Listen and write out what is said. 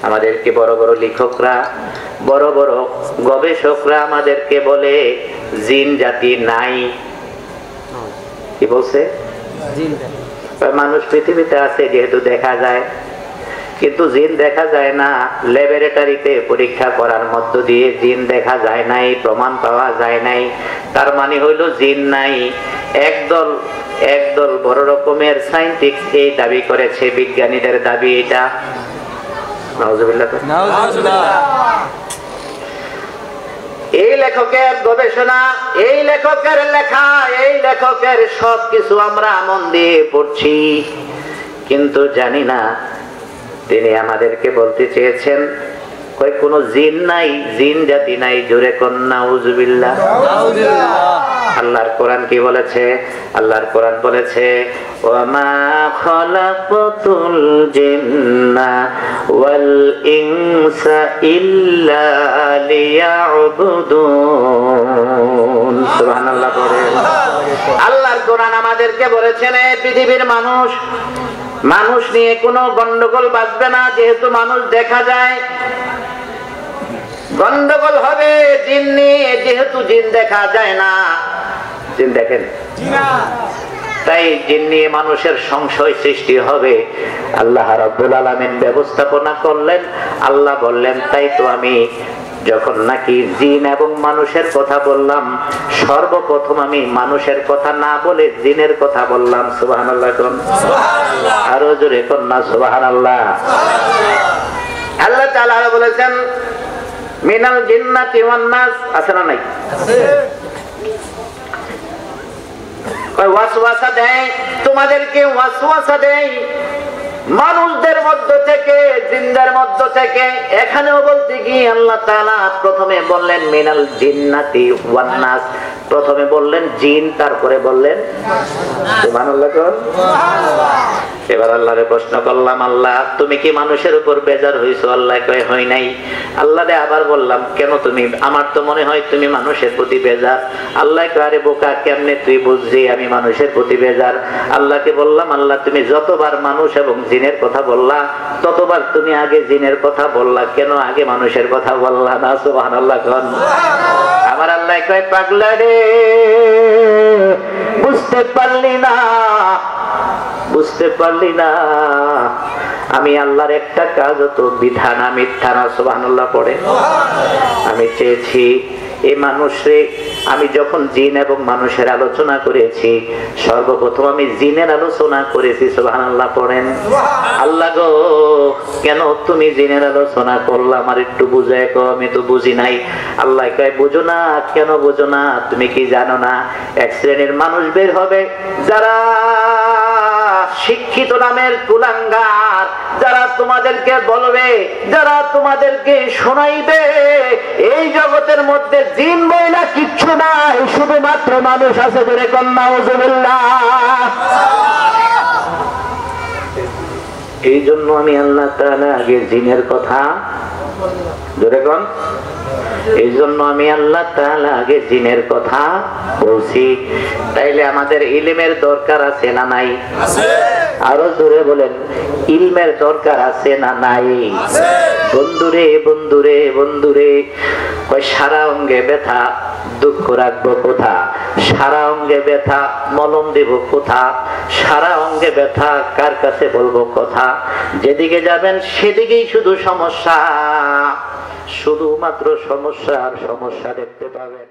আমাদেরকে বড় বড় লেখকরা, বড় বড় গবেষকরা আমাদেরকে বলে জিন জাতি নাই। কি বলছে? মানুষ পৃথিবীতে আছে যেহেতু দেখা যায়, কিন্তু জিন দেখা যায় না। ল্যাবরেটরিতে পরীক্ষা করার মধ্য দিয়ে জিন দেখা যায় নাই, প্রমাণ পাওয়া যায় নাই। তার মানে হইল জিন নাই। একদল বড় রকমের সায়েন্টিস্ট এই দাবি করেছে, বিজ্ঞানীদের দাবি এটা। নাউজুবিল্লাহ। এই লেখকের গবেষণা, এই লেখকের লেখা, এই লেখকের সবকিছু আমরা মন দিয়ে পড়ছি, কিন্তু জানি না তিনি আমাদেরকে বলতে চেয়েছেন কোন জিন নাই, জিন জাতি নাই। জোরে কোন নাউজুবিল্লাহ। আল্লাহর কোরআন কি বলেছে? আল্লাহর কোরআন বলেছে ওয়ামা খালাকাতুল জিন্না ওয়াল ইনসা ইল্লা লিয়াবুদুন। সুবহানাল্লাহ বলেন। আল্লাহর কোরআন আমাদেরকে বলেছেন এই পৃথিবীর মানুষ নিয়ে কোনো গন্ডগোল বাঁচবে না, যেহেতু মানুষ দেখা যায়। গন্ডগোল হবে জিন নিয়ে, যেহেতু জিন দেখা যায় না। জিন দেখেন, তাই জিন নিয়ে মানুষের সংশয় সৃষ্টি হবে। আল্লাহ রাব্বুল আলামিন ব্যবস্থাপনা করলেন। আল্লাহ বললেন তাই তো আমি যখন নাকি জিন এবং মানুষের কথা বললাম, সর্বপ্রথম আমি মানুষের কথা না বলে জিনের কথা বললাম। সুবহানাল্লাহ। আরো জোরে কন্যা সুবহানাল্লাহ। আল্লাহ তাআলা বলেছেন মিনাল জিন্নাতি ওয়ান নাস। আছে না নাই? ওয়াসওয়াসা দেয়, তোমাদেরকে ওয়াসওয়াসা দেয় মানুষদের মধ্য থেকে, জিনদের মধ্য থেকে। এখানেও বলতে গিয়ে আল্লাহ তাআলা প্রথমে বললেন মিনাল জিন্নাতি ওয়ান নাস, প্রথমে বললেন জিন, তারপরে বললেন সুবহানাল্লাহ। এবার আল্লাহরে প্রশ্ন করলাম, আল্লাহ তুমি কি মানুষের উপর বেজার হইছো? আল্লাহ কয় হই নাই। আল্লাহরে আবার বললাম কেন তুমি? আমার তো মনে হয় তুমি মানুষের প্রতি বেজার। আল্লাহ কয় আরে বোকা, কেমনে তুই বুঝলি আমি মানুষের প্রতি বেজার? আল্লাহকে বললাম আল্লাহ তুমি যতবার মানুষ এবং জিনের কথা বললা, ততবার তুমি আগে জিনের কথা বললা, কেন আগে মানুষের কথা বললা না? সুবহানাল্লাহ। আমার আল্লাহ কয় পাগলা রে, বুঝতে পারলি না, বুঝতে পারলি না আমি আল্লাহর একটা কাজ তো বিধান মিথ্যা না। সুবহানাল্লাহ পড়ে। আমি চেয়েছি এই মানুষে, আমি যখন জিন এবং মানুষের আলোচনা করেছি, সর্বপ্রথম আমি জিনের আলোচনা করেছি। সুবহানাল্লাহ পড়েন। আল্লাহ গো কেন তুমি জিনের আলোচনা করলা? আমার একটু বুঝায় কও, আমি তো বুঝি নাই। আল্লাহ কয় বুঝো না? কেন বুঝো না? তুমি কি জানো না এক শ্রেণীর মানুষ বের হবে যারা শিক্ষিত নামের কুলাঙ্গার, যারা তোমাদেরকে বলবে, যারা তোমাদেরকে শোনাইবে এই জগতের মধ্যে জিন বইলা কিচ্ছু নাই, শুধুমাত্র মানুষ আছে। জোরে কোন নাউজুবিল্লাহ। এই জন্য আমি আল্লাহ তাআলা আগে জিনের কথা, জোরে কোন, এই জন্য আমি আল্লাহ তাআলা আগে জিনের কথা বলছি। তাইলে আমাদের ইলমের দরকার আছে না নাই? আরো জোরে বলেন, ইলমের দরকার আছে না নাই? বন্ধুরে বন্ধুরে বন্ধুরে, কই সারা অঙ্গে ব্যথা, দুঃখ রাখবো কোথা? সারা অঙ্গে ব্যথা, মলম দেব কোথা? সারা অঙ্গে ব্যথা, কার কাছে বলবো কথা? যেদিকে যাবেন সেদিকেই শুধু সমস্যা, শুধুমাত্র সমস্যা আর সমস্যা দেখতে পাবেন।